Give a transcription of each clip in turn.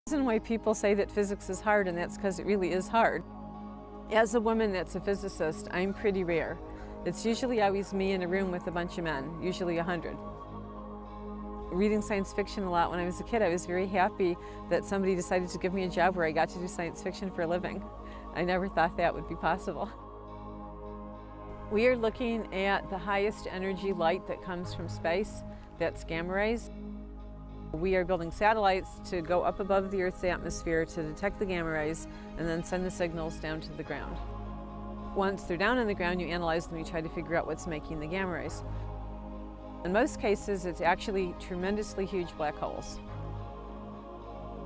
The reason why people say that physics is hard, and that's because it really is hard. As a woman that's a physicist, I'm pretty rare. It's usually always me in a room with a bunch of men, usually 100. Reading science fiction a lot when I was a kid, I was very happy that somebody decided to give me a job where I got to do science fiction for a living. I never thought that would be possible. We are looking at the highest energy light that comes from space, that's gamma rays. We are building satellites to go up above the Earth's atmosphere to detect the gamma rays and then send the signals down to the ground. Once they're down on the ground, you analyze them, you try to figure out what's making the gamma rays. In most cases, it's actually tremendously huge black holes.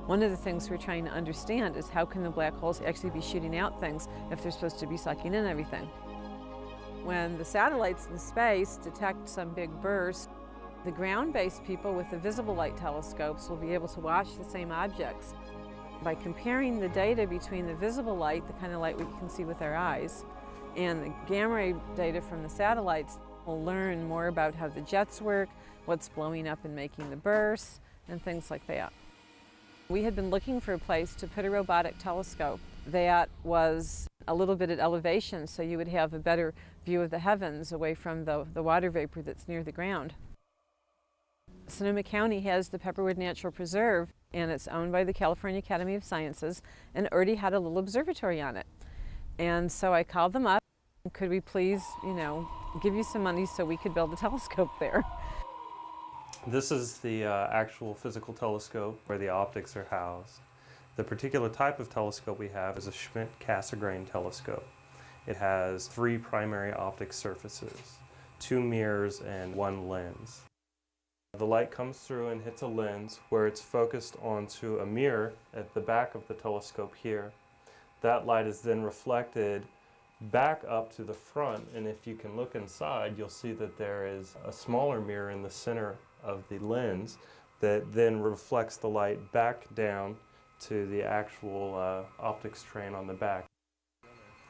One of the things we're trying to understand is how can the black holes actually be shooting out things if they're supposed to be sucking in everything. When the satellites in space detect some big burst, the ground-based people with the visible light telescopes will be able to watch the same objects. By comparing the data between the visible light, the kind of light we can see with our eyes, and the gamma ray data from the satellites, we'll learn more about how the jets work, what's blowing up and making the bursts, and things like that. We had been looking for a place to put a robotic telescope that was a little bit at elevation, so you would have a better view of the heavens away from the water vapor that's near the ground. Sonoma County has the Pepperwood Natural Preserve, and it's owned by the California Academy of Sciences, and already had a little observatory on it. And so I called them up, could we please, give you some money so we could build a telescope there. This is the actual physical telescope where the optics are housed. The particular type of telescope we have is a Schmidt-Cassegrain telescope. It has 3 primary optic surfaces, 2 mirrors and 1 lens. The light comes through and hits a lens where it's focused onto a mirror at the back of the telescope here. That light is then reflected back up to the front, and if you can look inside, you'll see that there is a smaller mirror in the center of the lens that then reflects the light back down to the actual optics train on the back.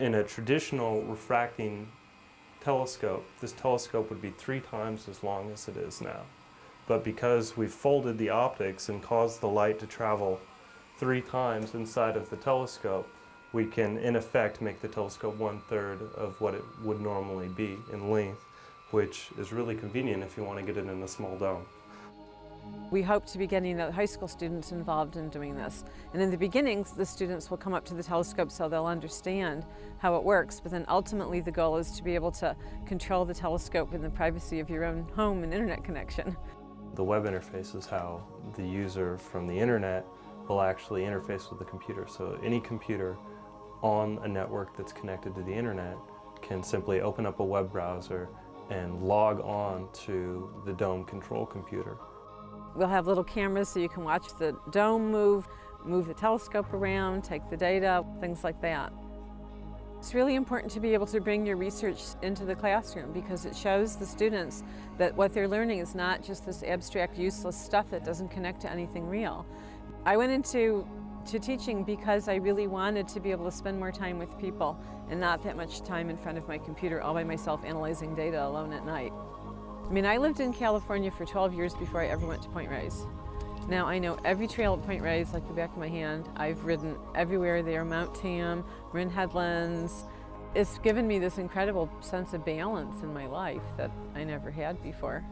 In a traditional refracting telescope, this telescope would be 3 times as long as it is now. But because we've folded the optics and caused the light to travel 3 times inside of the telescope, we can in effect make the telescope 1/3 of what it would normally be in length, which is really convenient if you want to get it in a small dome. We hope to be getting the high school students involved in doing this. And in the beginning, the students will come up to the telescope so they'll understand how it works, but then ultimately the goal is to be able to control the telescope in the privacy of your own home and internet connection. The web interface is how the user from the internet will actually interface with the computer. So any computer on a network that's connected to the internet can simply open up a web browser and log on to the dome control computer. We'll have little cameras so you can watch the dome move the telescope around, take the data, things like that. It's really important to be able to bring your research into the classroom because it shows the students that what they're learning is not just this abstract, useless stuff that doesn't connect to anything real. I went into teaching because I really wanted to be able to spend more time with people and not that much time in front of my computer all by myself analyzing data alone at night. I lived in California for 12 years before I ever went to Point Reyes. Now I know every trail at Point Reyes like the back of my hand. I've ridden everywhere there, Mount Tam, Marin Headlands. It's given me this incredible sense of balance in my life that I never had before.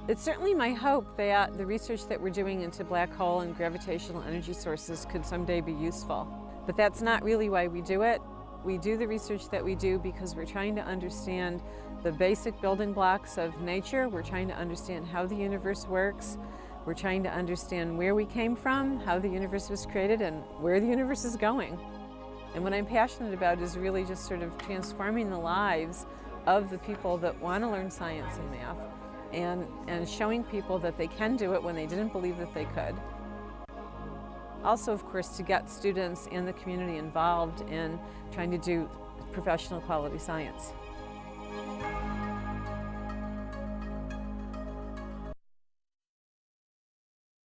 It's certainly my hope that the research that we're doing into black hole and gravitational energy sources could someday be useful. But that's not really why we do it. We do the research that we do because we're trying to understand the basic building blocks of nature. We're trying to understand how the universe works. We're trying to understand where we came from, how the universe was created, and where the universe is going. And what I'm passionate about is really just sort of transforming the lives of the people that want to learn science and math, and showing people that they can do it when they didn't believe that they could. Also, of course, to get students and the community involved in trying to do professional quality science.